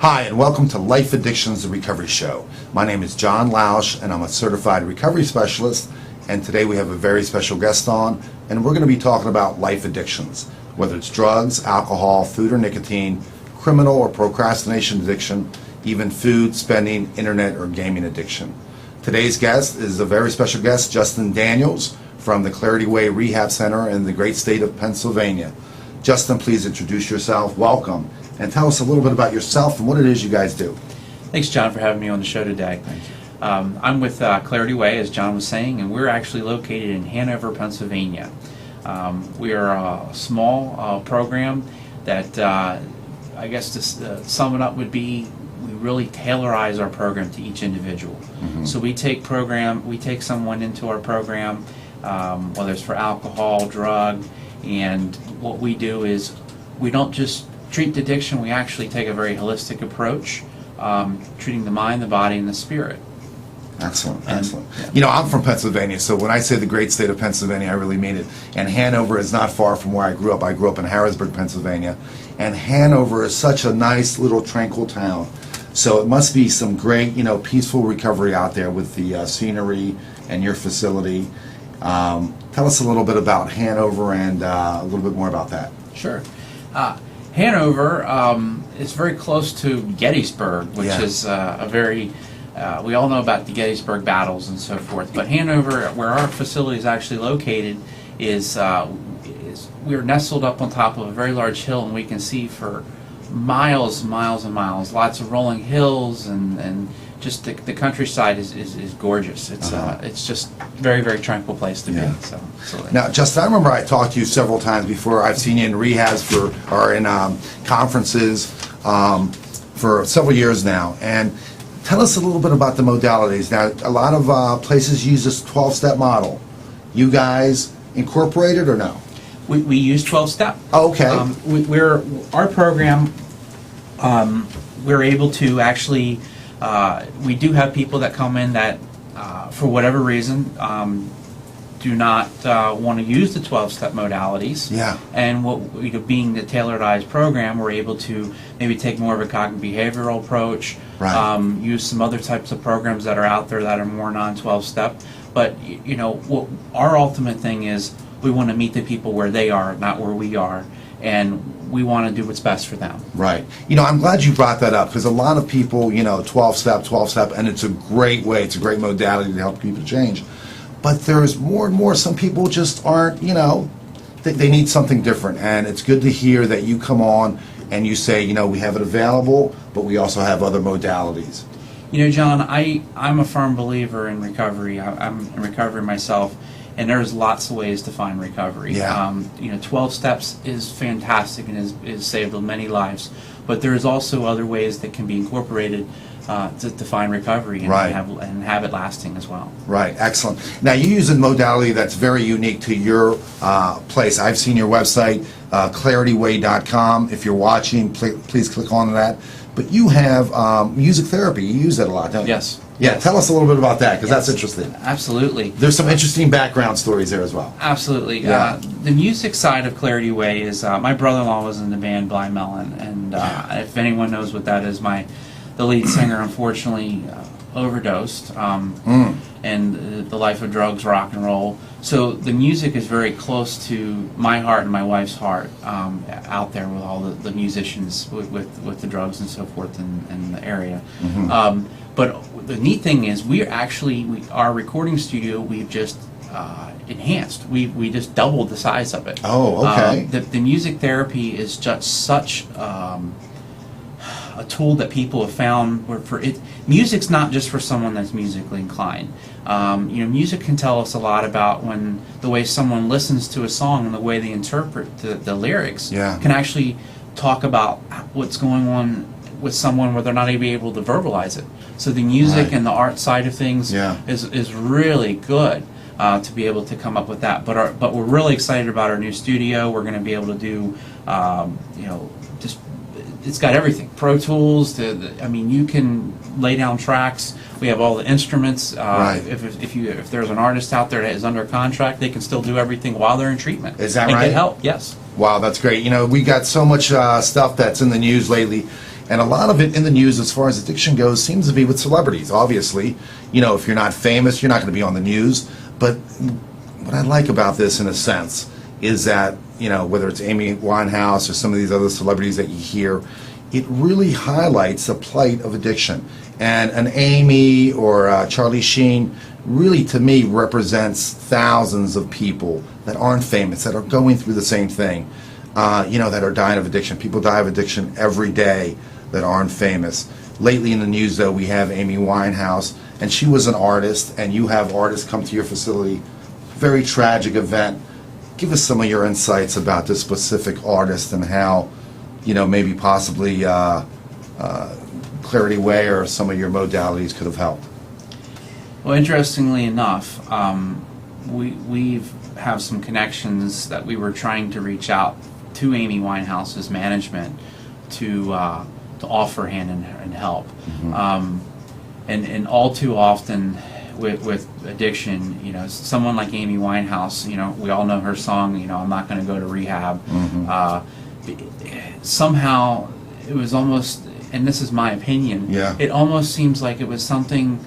Hi, and welcome to Life Addictions, the Recovery Show. My name is John Lausch, and I'm a certified recovery specialist, and today we have a very special guest on, and we're going to be talking about life addictions, whether it's drugs, alcohol, food or nicotine, criminal or procrastination addiction, even food, spending, internet, or gaming addiction. Today's guest is a very special guest, Justin Daniels, from the Clarity Way Rehab Center in the great state of Pennsylvania. Justin, please introduce yourself. Welcome. And tell us a little bit about yourself and what it is you guys do. Thanks, John, for having me on the show today. Thank you. I'm with Clarity Way, as John was saying, and we're actually located in Hanover, Pennsylvania. We are a small program that, I guess to sum it up would be, we really tailorize our program to each individual. Mm-hmm. So we take someone into our program, whether it's for alcohol, drug, and what we do is we don't just treat addiction, we actually take a very holistic approach, treating the mind, the body, and the spirit. Excellent, excellent. Yeah. You know, I'm from Pennsylvania, so when I say the great state of Pennsylvania, I really mean it. And Hanover is not far from where I grew up. I grew up in Harrisburg, Pennsylvania. And Hanover is such a nice little tranquil town. So it must be some great, peaceful recovery out there with the scenery and your facility. Tell us a little bit about Hanover and a little bit more about that. Sure. Hanover is very close to Gettysburg, which is a very, we all know about the Gettysburg battles and so forth, but Hanover, where our facility is actually located, is we're nestled up on top of a very large hill, and we can see for miles and miles and miles, lots of rolling hills, and just the countryside is gorgeous. It's just very, very tranquil place to be. So, now, Justin, I remember I talked to you several times before. I've seen you in rehabs or in conferences for several years now. And tell us a little bit about the modalities. Now, a lot of places use this 12-step model. You guys incorporate it or no? We use 12-step. Oh, okay. Our program, we're able to actually. We do have people that come in that, for whatever reason, do not want to use the 12-step modalities. Yeah. And being the tailorized program, we're able to maybe take more of a cognitive behavioral approach. Right. Use some other types of programs that are out there that are more non-12-step. But what our ultimate thing is, we want to meet the people where they are, not where we are, and we want to do what's best for them. Right. I'm glad you brought that up, because a lot of people, 12-step, and it's a great way, it's a great modality to help people change. But there's more and more, some people just aren't, they need something different. And it's good to hear that you come on and you say, we have it available, but we also have other modalities. John, I'm a firm believer in recovery. I'm in recovery myself. And there's lots of ways to find recovery. Yeah. 12 steps is fantastic and is saved many lives. But there's also other ways that can be incorporated to find recovery and, right. have it lasting as well. Right. Excellent. Now, you use a modality that's very unique to your place. I've seen your website, clarityway.com. If you're watching, please click on that. But you have music therapy. You use that a lot, don't you? Yes. Yeah, tell us a little bit about that, because that's interesting. Absolutely. There's some interesting background stories there as well. Absolutely. Yeah. The music side of Clarity Way is, my brother-in-law was in the band Blind Melon, and if anyone knows what that is, the lead singer unfortunately overdosed, and the life of drugs, rock and roll. So the music is very close to my heart and my wife's heart, out there with all the musicians with the drugs and so forth in the area. Mm-hmm. But the neat thing is, our recording studio, we've just enhanced. We just doubled the size of it. Oh, okay. The music therapy is just such a tool that people have found for it. Music's not just for someone that's musically inclined. Music can tell us a lot about the way someone listens to a song and the way they interpret the lyrics. Yeah. Can actually talk about what's going on with someone where they're not even able to verbalize it. So the music right. and the art side of things Yeah. is really good to be able to come up with that. But we're really excited about our new studio. We're going to be able to do just it's got everything. Pro Tools. You can lay down tracks. We have all the instruments. Right. If there's an artist out there that is under contract, they can still do everything while they're in treatment. Is that and right? Get help. Yes. Wow, that's great. We got so much stuff that's in the news lately. And a lot of it in the news, as far as addiction goes, seems to be with celebrities. Obviously, if you're not famous, you're not going to be on the news. But what I like about this, in a sense, is that, whether it's Amy Winehouse or some of these other celebrities that you hear, it really highlights the plight of addiction. And an Amy or Charlie Sheen really, to me, represents thousands of people that aren't famous, that are going through the same thing, that are dying of addiction. People die of addiction every day that aren't famous. Lately in the news, though, we have Amy Winehouse, and she was an artist, and you have artists come to your facility. Very tragic event. Give us some of your insights about this specific artist and how, maybe possibly Clarity Way or some of your modalities could have helped. Well, interestingly enough, we have some connections that we were trying to reach out to Amy Winehouse's management to offer hand and help. And all too often with addiction, someone like Amy Winehouse, we all know her song, I'm not going to go to rehab. Somehow it was almost, and this is my opinion, it almost seems like it was something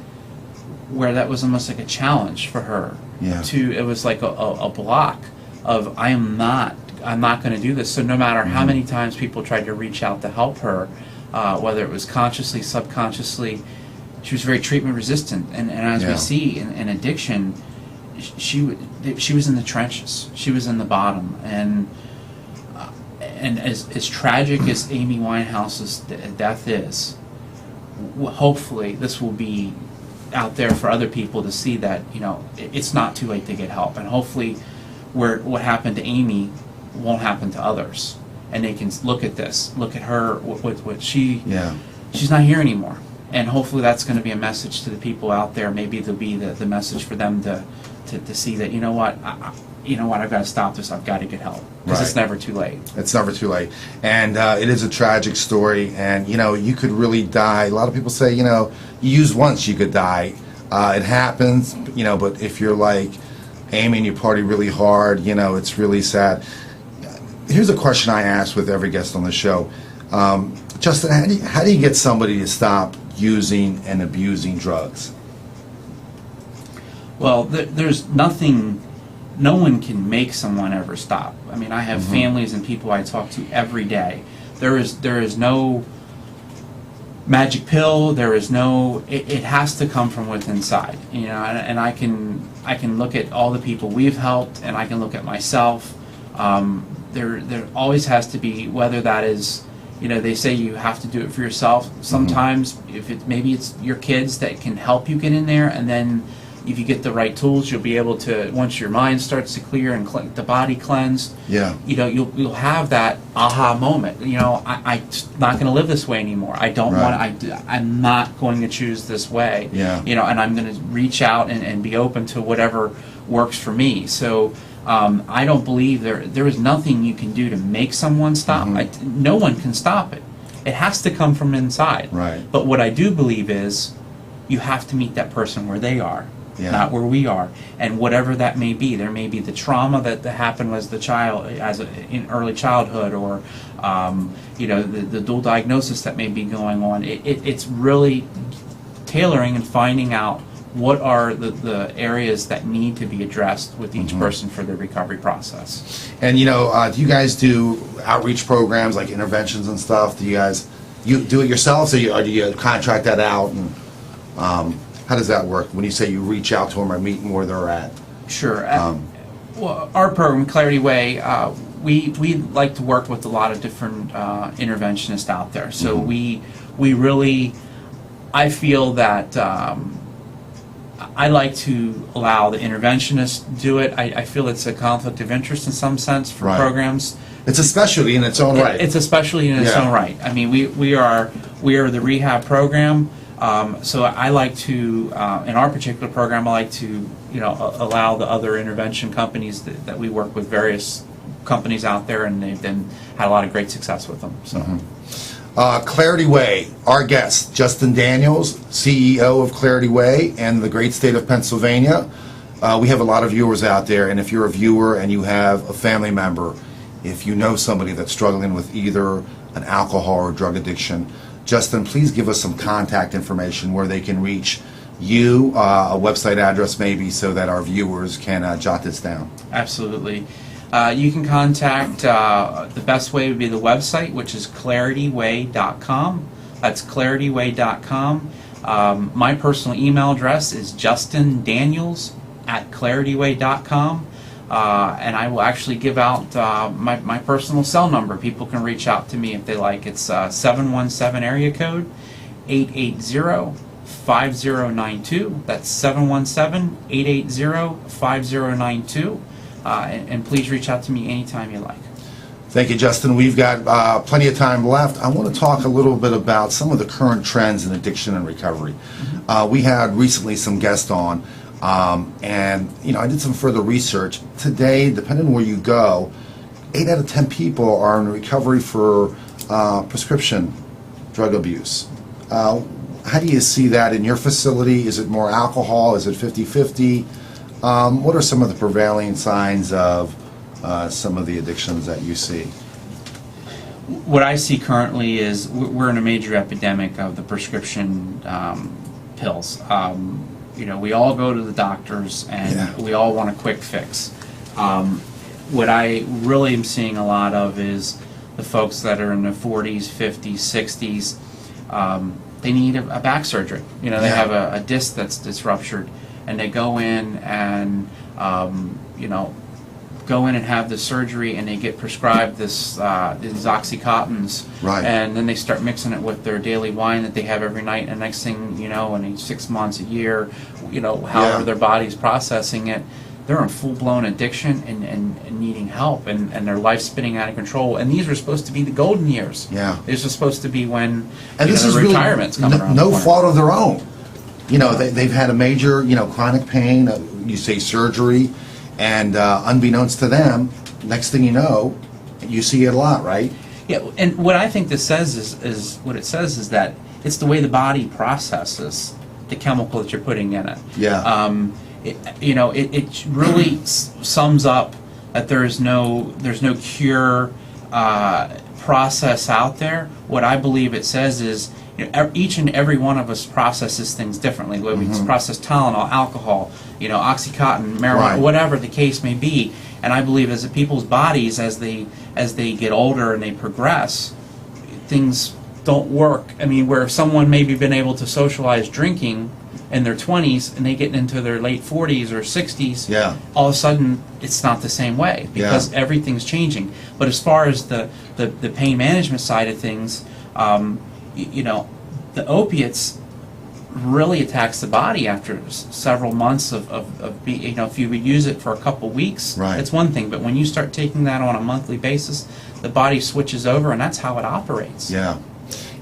where that was almost like a challenge for her. It was like a block of, I'm not going to do this. So no matter how many times people tried to reach out to help her, whether it was consciously, subconsciously, she was very treatment resistant. And as we see in addiction, she was in the trenches. She was in the bottom. And as tragic as Amy Winehouse's death is, hopefully this will be out there for other people to see that it's not too late to get help, and hopefully what happened to Amy won't happen to others, and they can look at her, what she's not here anymore, and hopefully that's going to be a message to the people out there. Maybe there'll be the message for them to see that I've got to stop this, I've got to get help, because it's never too late. It's never too late. And it is a tragic story, and you could really die. A lot of people say, you use once, you could die. It happens, but if you're like Amy and you party really hard, it's really sad. Here's a question I ask with every guest on the show. Justin, how do you get somebody to stop using and abusing drugs? Well, there's nothing. No one can make someone ever stop. I mean, I have families and people I talk to every day. There is no magic pill. There is no. It has to come from within inside. And I can look at all the people we've helped, and I can look at myself. There always has to be, whether that is, they say you have to do it for yourself. Sometimes maybe it's your kids that can help you get in there, and then if you get the right tools, you'll be able to, once your mind starts to clear and the body cleansed, you'll have that aha moment. I'm not going to live this way anymore. I don't want. I'm not going to choose this way. And I'm going to reach out and be open to whatever works for me. So I don't believe there is nothing you can do to make someone stop. No one can stop it. It has to come from inside. But what I do believe is you have to meet that person where they are. Not where we are, and whatever that may be. There may be the trauma that happened as the child, in early childhood, or the dual diagnosis that may be going on. It's really tailoring and finding out what are the areas that need to be addressed with each person for their recovery process. And do you guys do outreach programs like interventions and stuff? Do you do it yourselves, or do you contract that out? And how does that work when you say you reach out to them or meet them where they're at? Sure. Well, our program, Clarity Way, we like to work with a lot of different interventionists out there. So we really, I feel that I like to allow the interventionists to do it. I feel it's a conflict of interest in some sense for programs. It's a specialty in its own right. It's a specialty in its own right. I mean, we are the rehab program. So I like to, in our particular program, I like to, allow the other intervention companies that we work with, various companies out there, and they've then had a lot of great success with them. So, Clarity Way, our guest, Justin Daniels, CEO of Clarity Way and the great state of Pennsylvania. We have a lot of viewers out there, and if you're a viewer and you have a family member, if you know somebody that's struggling with either an alcohol or drug addiction, Justin, please give us some contact information where they can reach you, a website address maybe, so that our viewers can jot this down. Absolutely. You can contact, the best way would be the website, which is clarityway.com. That's clarityway.com. My personal email address is justindaniels@clarityway.com. And I will actually give out my personal cell number. People can reach out to me if they like. It's 717 area code 880-5092. That's 717-880-5092. And please reach out to me anytime you like. Thank you, Justin. We've got plenty of time left. I want to talk a little bit about some of the current trends in addiction and recovery. We had recently some guests on, and I did some further research. Today, depending on where you go, 8 out of 10 people are in recovery for prescription drug abuse. How do you see that in your facility? Is it more alcohol? Is it 50-50? What are some of the prevailing signs of some of the addictions that you see? What I see currently is we're in a major epidemic of the prescription pills. We all go to the doctors and we all want a quick fix. What I really am seeing a lot of is the folks that are in their 40s, 50s, 60s. They need a back surgery. They have a disc that's ruptured, and they go in and have the surgery, and they get prescribed these Oxycontins, right? And then they start mixing it with their daily wine that they have every night, and next thing you know, in 6 months, a year, however their body's processing it, they're in full-blown addiction and needing help, and their life's spinning out of control. And these are supposed to be the golden years. Yeah, these are supposed to be when this is retirement's really coming around. No fault of their own. They've had a major, chronic pain. You say surgery, and unbeknownst to them, next thing you know, you see it a lot, right? Yeah, and what I think this says is that it's the way the body processes the chemical that you're putting in it. Yeah. It really sums up that there's no cure process out there. What I believe it says is, each and every one of us processes things differently. Whether we process Tylenol, alcohol, Oxycontin, marijuana, Right. whatever the case may be. And I believe as people's bodies, as they get older and they progress, things don't work. Where someone maybe been able to socialize drinking in their 20s and they get into their late 40s or 60s, all of a sudden it's not the same way because everything's changing. But as far as the pain management side of things, the opiates really attacks the body after several months of if you would use it for a couple weeks, it's one thing. But when you start taking that on a monthly basis, the body switches over, and that's how it operates. Yeah.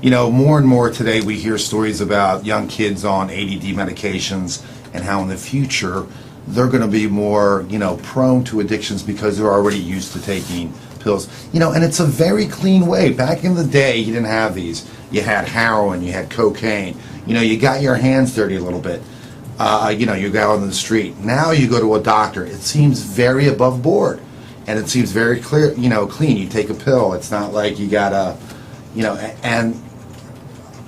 More and more today we hear stories about young kids on ADD medications and how in the future they're going to be more, prone to addictions because they're already used to taking pills. And it's a very clean way. Back in the day, you didn't have these. You had heroin, you had cocaine. You got your hands dirty a little bit. You go out on the street. Now you go to a doctor. It seems very above board, and it seems very clear. Clean. You take a pill. It's not like you gotta, and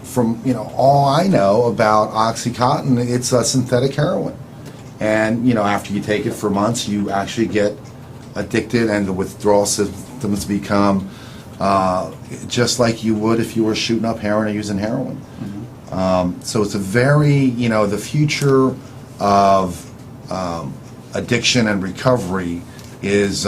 from all I know about OxyContin, it's a synthetic heroin, and after you take it for months, you actually get addicted, and the withdrawal symptoms become just like you would if you were shooting up heroin or using heroin. So it's a very, the future of addiction and recovery is,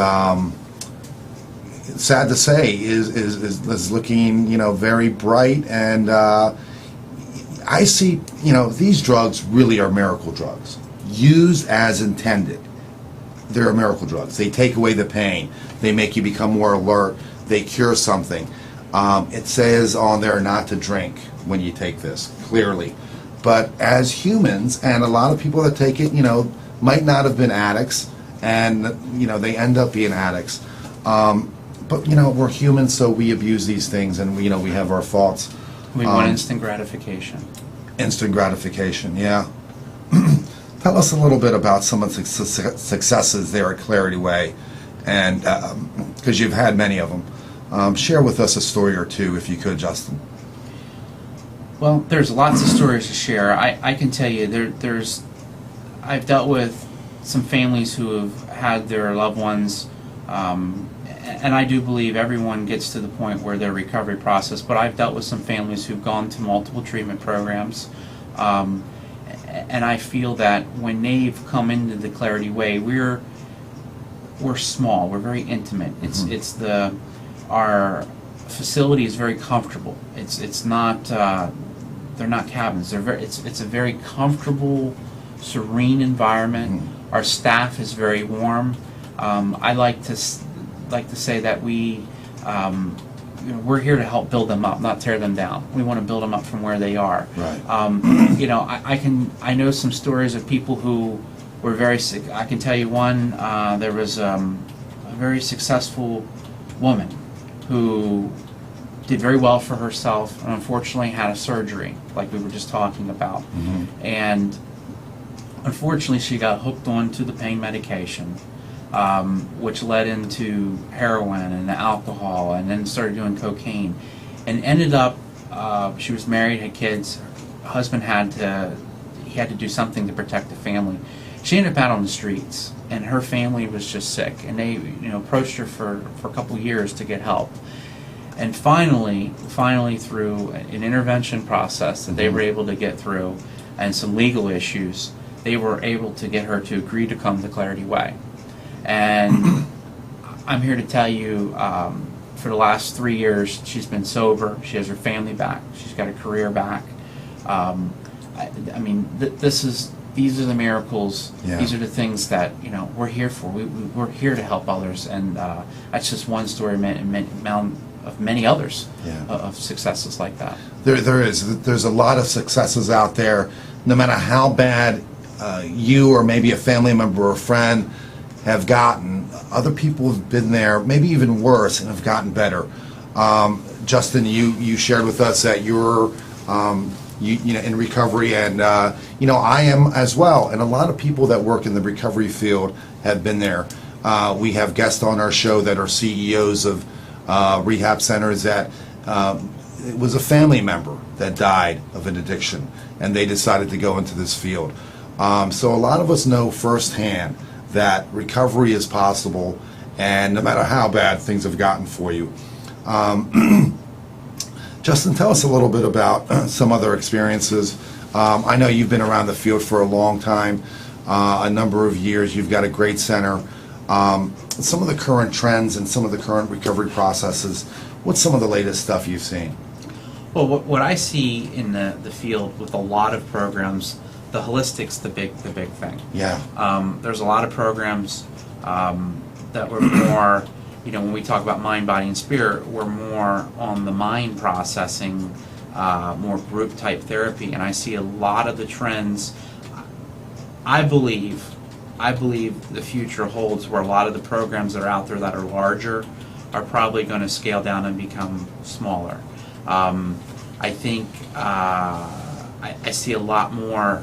sad to say, is looking, very bright. And I see, these drugs really are miracle drugs. Used as intended, they're miracle drugs. They take away the pain. They make you become more alert. They cure something. It says on there not to drink when you take this, clearly. But as humans, and a lot of people that take it, might not have been addicts, and, they end up being addicts. But, we're humans, so we abuse these things, and, we have our faults. We want instant gratification. Instant gratification, yeah. Tell us a little bit about some of the successes there at Clarity Way, and because you've had many of them. Share with us a story or two, if you could, Justin. Well, there's lots of stories to share. I can tell you I've dealt with some families who have had their loved ones, and I do believe everyone gets to the point where their recovery process, but I've dealt with some families who've gone to multiple treatment programs, and I feel that when they've come into the Clarity Way, we're small, we're very intimate. Our facility is very comfortable. It's not they're not cabins. It's a very comfortable, serene environment. Our staff is very warm. I like to say that we're here to help build them up, not tear them down. We want to build them up from where they are. Right. I know some stories of people who were very sick. I can tell you one. There was a very successful woman who did very well for herself and unfortunately had a surgery, like we were just talking about. And unfortunately, she got hooked onto the pain medication, which led into heroin and alcohol, and then started doing cocaine, and ended up. She was married, had kids. Her husband had to do something to protect the family. She ended up out on the streets, and her family was just sick, and they approached her for a couple of years to get help. And finally, through an intervention process that they were able to get through, and some legal issues, they were able to get her to agree to come the Clarity Way. And I'm here to tell you, for the last 3 years, she's been sober. She has her family back. She's got her career back. These are the miracles. Yeah. These are the things that we're here for. We're here to help others, and that's just one story of many others of successes like that. There's a lot of successes out there. No matter how bad you or maybe a family member or a friend have gotten, other people have been there, maybe even worse, and have gotten better. Justin, you shared with us that you're in recovery, and I am as well. And a lot of people that work in the recovery field have been there. We have guests on our show that are CEOs of rehab centers that it was a family member that died of an addiction, and they decided to go into this field. So a lot of us know firsthand that recovery is possible, and no matter how bad things have gotten for you. Justin, tell us a little bit about some other experiences. I know you've been around the field for a long time, a number of years. You've got a great center. Some of the current trends and some of the current recovery processes, what's some of the latest stuff you've seen? Well, what I see in the field with a lot of programs, the holistic's the big thing. Yeah. There's a lot of programs that were more, when we talk about mind, body, and spirit, we're more on the mind processing, more group type therapy, and I see a lot of the trends. I believe the future holds where a lot of the programs that are out there that are larger are probably going to scale down and become smaller. I think I see a lot more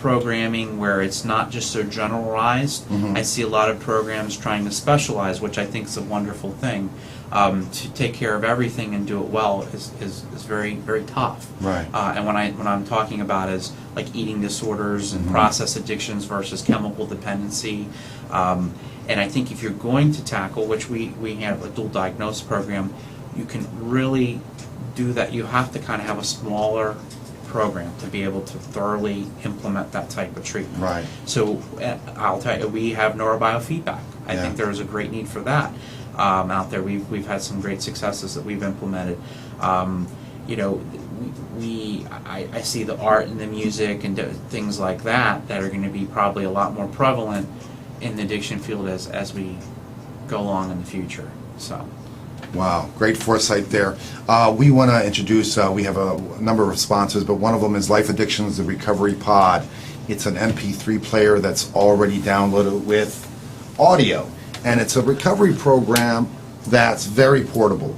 programming where it's not just so generalized. I see a lot of programs trying to specialize, which I think is a wonderful thing. To take care of everything and do it well is very, very tough. Right. And when I'm talking about is like eating disorders and process addictions versus chemical dependency. And I think if you're going to tackle, which we have a dual diagnosis program, you can really do that. You have to kind of have a smaller program to be able to thoroughly implement that type of treatment. Right. So I'll tell you, we have neurobiofeedback. I think there is a great need for that out there. We've had some great successes that we've implemented. I see the art and the music and things like that are going to be probably a lot more prevalent in the addiction field as we go along in the future. So. Wow, great foresight there. We want to introduce, we have a number of sponsors, but one of them is Life Addictions, the Recovery Pod. It's an MP3 player that's already downloaded with audio, and it's a recovery program that's very portable.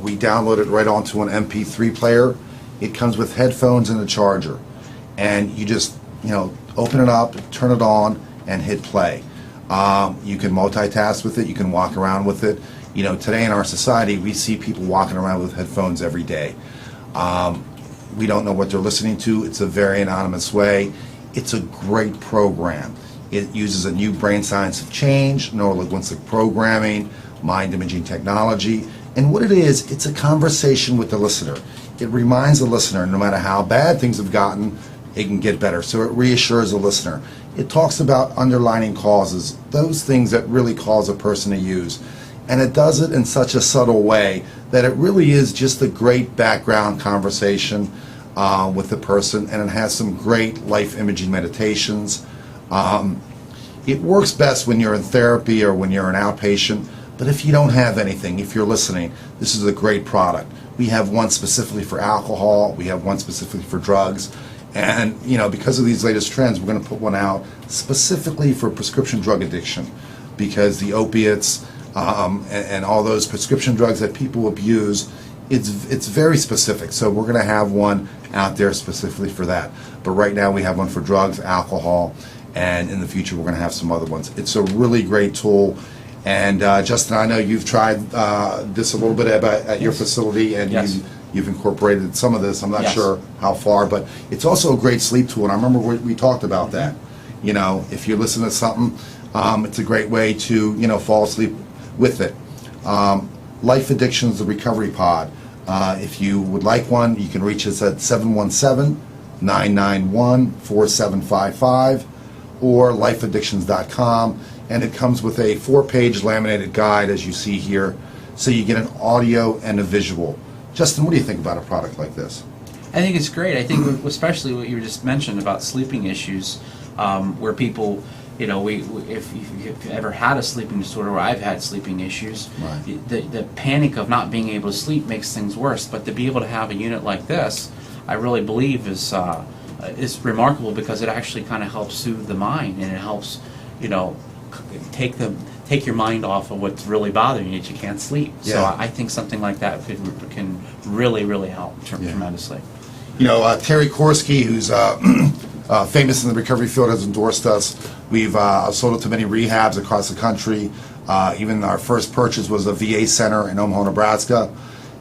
We download it right onto an MP3 player. It comes with headphones and a charger, and you just, open it up, turn it on, and hit play. You can multitask with it, you can walk around with it. Today in our society, we see people walking around with headphones every day. We don't know what they're listening to. It's a very anonymous way. It's a great program. It uses a new brain science of change, neurolinguistic programming, mind imaging technology. And what it is, it's a conversation with the listener. It reminds the listener, no matter how bad things have gotten, it can get better. So it reassures the listener. It talks about underlying causes, those things that really cause a person to use. And it does it in such a subtle way that it really is just a great background conversation with the person, and it has some great life imaging meditations. It works best when you're in therapy or when you're an outpatient, but if you don't have anything, if you're listening, this is a great product. We have one specifically for alcohol, we have one specifically for drugs, and because of these latest trends, we're going to put one out specifically for prescription drug addiction, because the opiates and all those prescription drugs that people abuse, it's very specific. So we're going to have one out there specifically for that. But right now we have one for drugs, alcohol, and in the future we're going to have some other ones. It's a really great tool. And Justin, I know you've tried this a little bit at your facility, and Yes. you've incorporated some of this. I'm not Yes. sure how far, but it's also a great sleep tool. And I remember we talked about that. If you listen to something, it's a great way to fall asleep with it. Life Addictions, the Recovery Pod. If you would like one, you can reach us at 717-991-4755 or lifeaddictions.com. And it comes with a 4-page laminated guide, as you see here, so you get an audio and a visual. Justin, what do you think about a product like this? I think it's great. I think especially what you just mentioned about sleeping issues, where people, if you've ever had a sleeping disorder, or I've had sleeping issues, Right. the panic of not being able to sleep makes things worse. But to be able to have a unit like this, I really believe is remarkable, because it actually kind of helps soothe the mind, and it helps, take your mind off of what's really bothering you, that you can't sleep. So Yeah. I think something like that can really, really help tremendously. Terry Korsky, who's famous in the recovery field, has endorsed us. We've sold it to many rehabs across the country. Even our first purchase was a VA center in Omaha, Nebraska.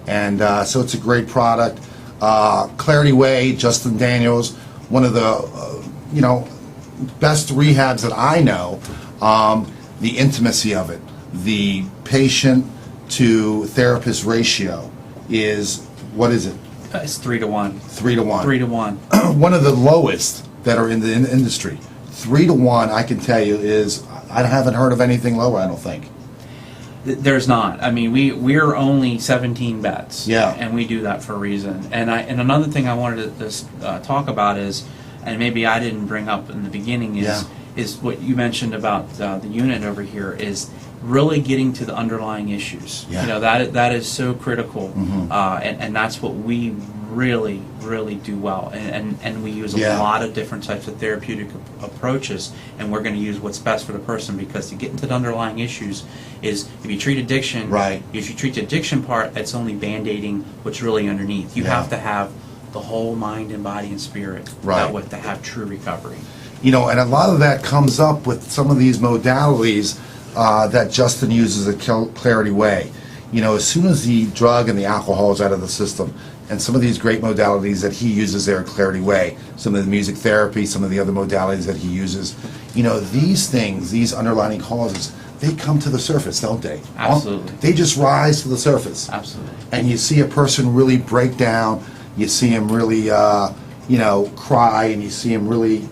And so it's a great product. Clarity Way, Justin Daniels, one of the best rehabs that I know. The intimacy of it, the patient to therapist ratio is, what is it? It's 3-to-1. 3-to-1. 3-to-1. One of the lowest that are in the industry. 3-to-1, I can tell you, is, I haven't heard of anything lower, I don't think. There's not. I mean, we're only 17 beds. Yeah. And we do that for a reason. And another thing I wanted to talk about is, and maybe I didn't bring up in the beginning, is what you mentioned about the unit over here, is really getting to the underlying issues. Yeah. That is so critical, Mm-hmm. and that's what we really, really do well. And we use a Yeah. lot of different types of therapeutic approaches, and we're going to use what's best for the person, because to get into the underlying issues is, if you treat addiction, Right. if you treat the addiction part, that's only band-aiding what's really underneath. You Yeah. have to have the whole mind and body and spirit Right. to have true recovery. And a lot of that comes up with some of these modalities that Justin uses at Clarity Way. As soon as the drug and the alcohol is out of the system, and some of these great modalities that he uses there at Clarity Way, some of the music therapy, some of the other modalities that he uses, these things, these underlying causes, they come to the surface, don't they? Absolutely. They just rise to the surface. Absolutely. And you see a person really break down, you see him really, cry, and you see him really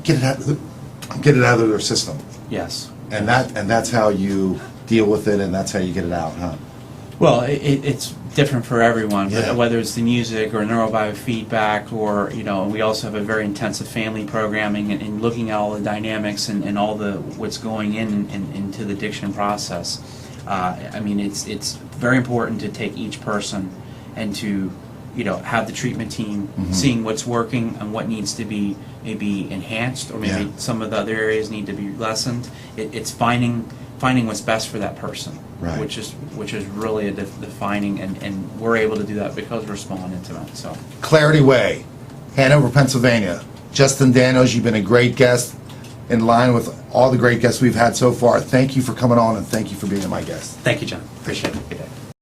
get it out of their system. Yes. And that's how you deal with it, and that's how you get it out, huh? Well, it's different for everyone, Yeah. but whether it's the music or neurobiofeedback, or we also have a very intensive family programming, and looking at all the dynamics and all the what's going into the addiction process. It's very important to take each person and to have the treatment team seeing what's working and what needs to be maybe enhanced, or maybe Yeah. some of the other areas need to be lessened. It's finding what's best for that person, Right. which is really a defining, and we're able to do that because we're small and intimate. So Clarity Way, Hanover, Pennsylvania. Justin Daniels, you've been a great guest, in line with all the great guests we've had so far. Thank you for coming on, and thank you for being my guest. thank you, John. Appreciate it. Good day.